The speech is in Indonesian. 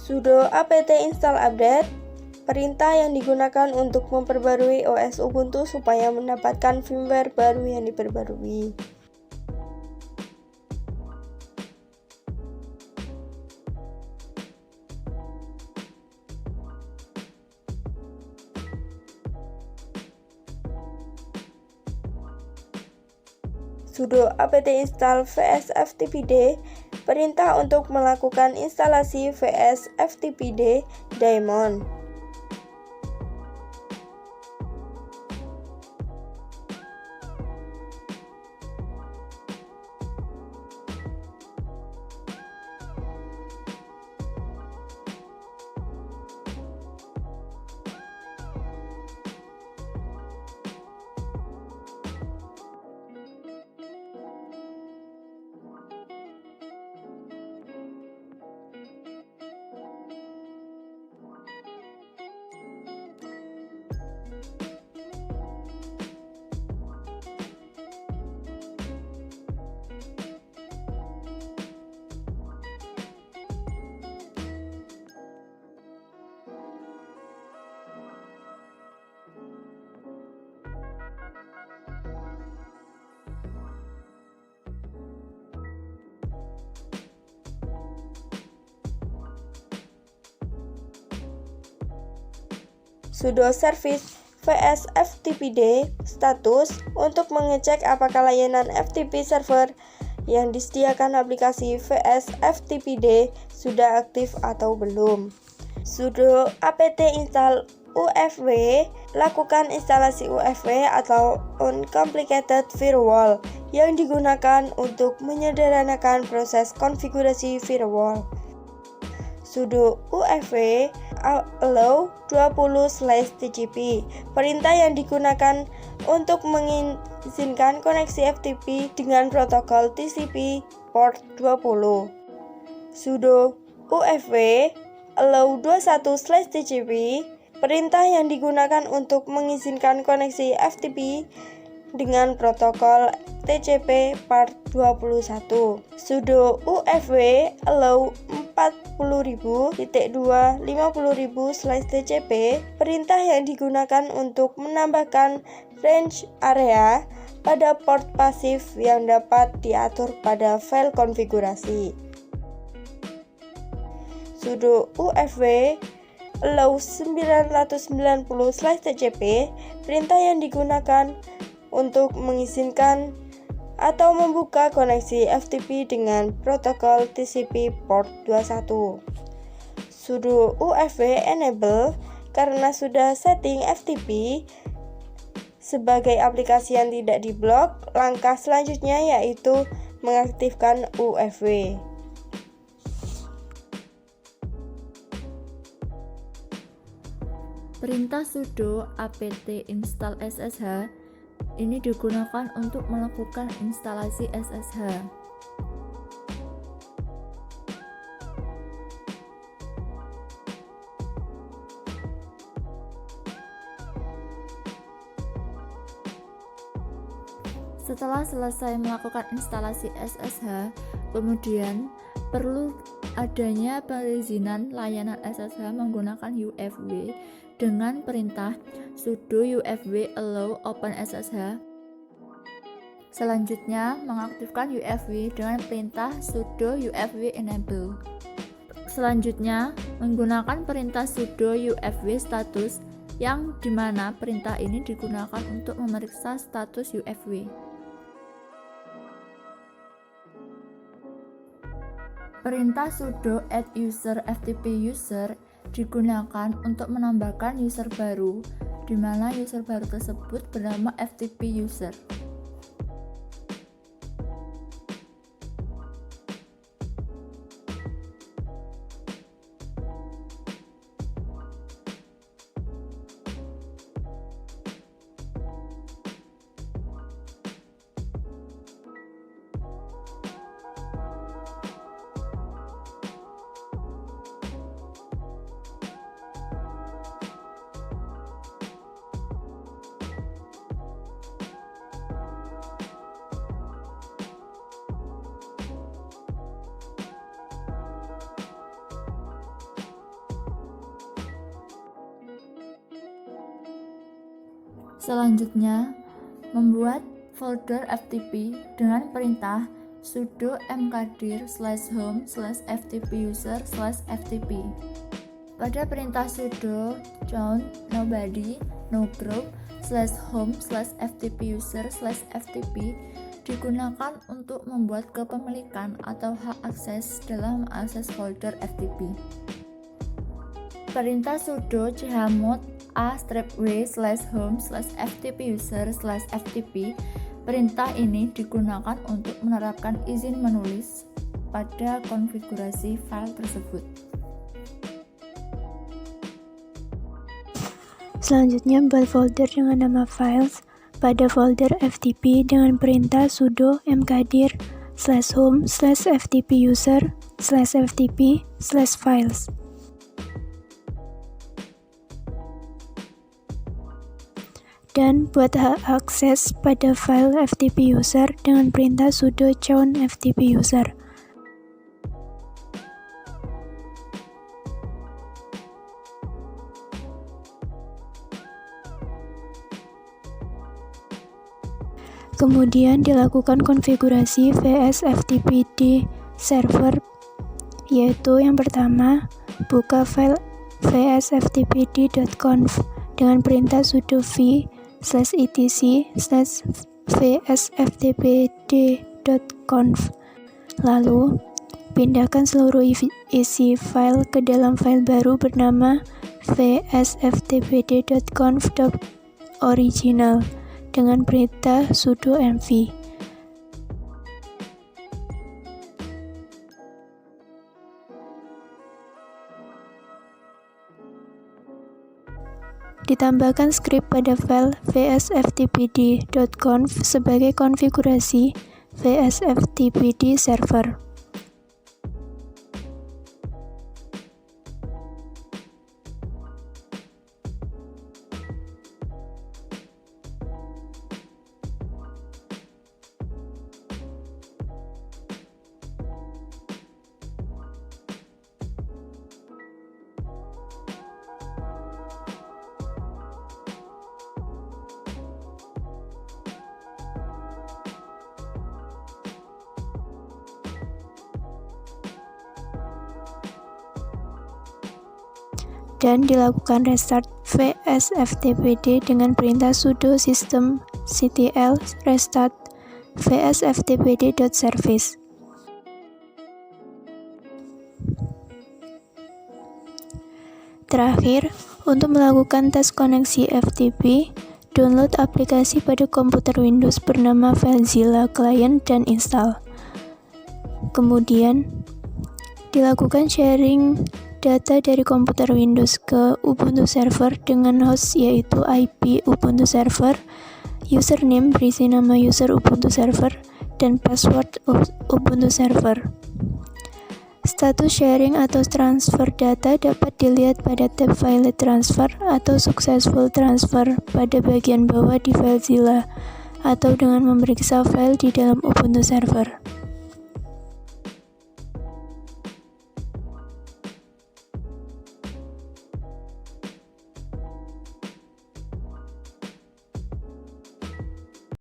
Sudo apt install update, perintah yang digunakan untuk memperbarui OS Ubuntu supaya mendapatkan firmware baru yang diperbarui. Sudo apt install vsftpd, perintah untuk melakukan instalasi vsftpd daemon. Sudo service vsftpd status untuk mengecek apakah layanan FTP server yang disediakan aplikasi vsftpd sudah aktif atau belum. Sudo apt install UFW, lakukan instalasi UFW atau Uncomplicated Firewall yang digunakan untuk menyederhanakan proses konfigurasi firewall. Sudo UFW allow 20/TCP, perintah yang digunakan untuk mengizinkan koneksi FTP dengan protokol TCP port 20. Sudo UFW allow 21/TCP, perintah yang digunakan untuk mengizinkan koneksi FTP dengan protokol TCP part 21. Sudo UFW allow 40.000.250.000/TCP, perintah yang digunakan untuk menambahkan range area pada port pasif yang dapat diatur pada file konfigurasi. Sudo UFW allow 990/TCP, perintah yang digunakan untuk mengizinkan atau membuka koneksi FTP dengan protokol TCP port 21. Sudo UFW enable, karena sudah setting FTP sebagai aplikasi yang tidak diblok, langkah selanjutnya yaitu mengaktifkan UFW. Perintah sudo apt install SSH ini digunakan untuk melakukan instalasi SSH. Setelah selesai melakukan instalasi SSH, kemudian perlu adanya perizinan layanan SSH menggunakan UFW dengan perintah sudo UFW allow open SSH. Selanjutnya, mengaktifkan UFW dengan perintah sudo UFW enable. Selanjutnya, menggunakan perintah sudo UFW status, yang dimana perintah ini digunakan untuk memeriksa status UFW. Perintah sudo add user FTP user digunakan untuk menambahkan user baru, di mana user baru tersebut bernama FTP user. Selanjutnya, membuat folder FTP dengan perintah sudo mkdir/home/ftp-user/ftp. Pada perintah sudo chown nobody no group /home/ftp-user/ftp digunakan untuk membuat kepemilikan atau hak akses dalam akses folder FTP. Perintah sudo chmod a-w/home/ftp-user/ftp. Perintah ini digunakan untuk menerapkan izin menulis pada konfigurasi file tersebut. Selanjutnya, buat folder dengan nama files pada folder FTP dengan perintah sudo mkdir/home/ftp-user/ftp/files. Dan buat hak akses pada file FTP user dengan perintah sudo chown ftp user. Kemudian dilakukan konfigurasi vsftpd server, yaitu yang pertama, buka file vsftpd.conf dengan perintah sudo v/etc/vsftpd.conf. Lalu, pindahkan seluruh isi file ke dalam file baru bernama vsftpd.conf.original dengan perintah sudo mv. Ditambahkan skrip pada file vsftpd.conf sebagai konfigurasi vsftpd server. Dan dilakukan restart vsftpd dengan perintah sudo systemctl restart vsftpd.service. Terakhir, untuk melakukan tes koneksi FTP, download aplikasi pada komputer Windows bernama FileZilla Client dan install. Kemudian, dilakukan sharing data dari komputer Windows ke Ubuntu Server dengan host yaitu IP Ubuntu Server, username berisi nama user Ubuntu Server, dan password Ubuntu Server. Status sharing atau transfer data dapat dilihat pada tab File Transfer atau Successful Transfer pada bagian bawah di FileZilla atau dengan memeriksa file di dalam Ubuntu Server.